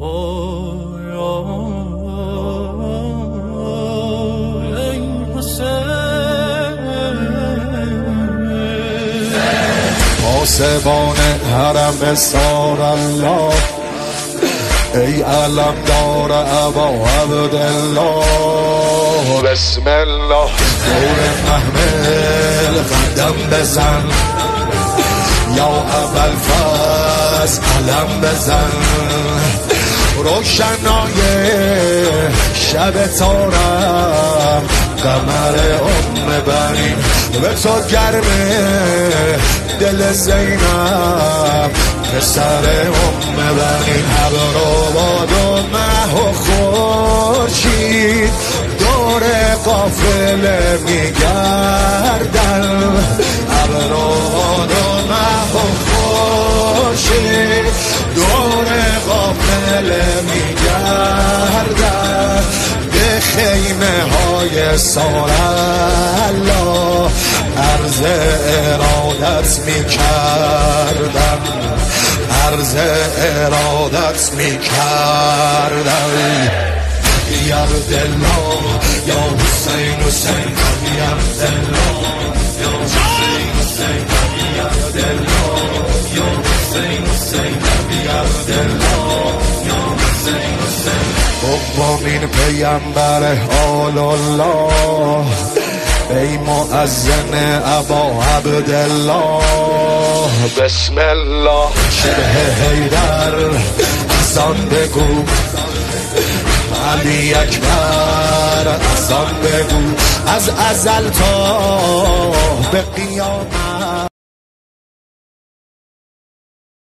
پاسبان حرم سار الله، ای علم دار ابا عبدالله. بسم الله دور محمل قدم بزن، یا ابوالفضل علم بزن. روشنای شب تارم قمر بنی، به تو گرمه دل زینب پسر بنی. ابر و باد و مه و خورشید دور قافله میگردن. ابر و باد و مه و خورشید دور قافله میگردن. به خیمه های سارالله عرض ارادت میکردم، عرض ارادت میکردم. یا عبدالله یا حسین حسین یا عبدالله یا حسین حسین یا عبدالله یا حسین حسین یا عبدالله یا حسین حسین. اقوامین پیمبر آل الله، ای مؤذن ابا عبدالله. بسم الله شبه حیدر اذان بگو، علی اکبر اذان بگو. از ازل تا به قیامت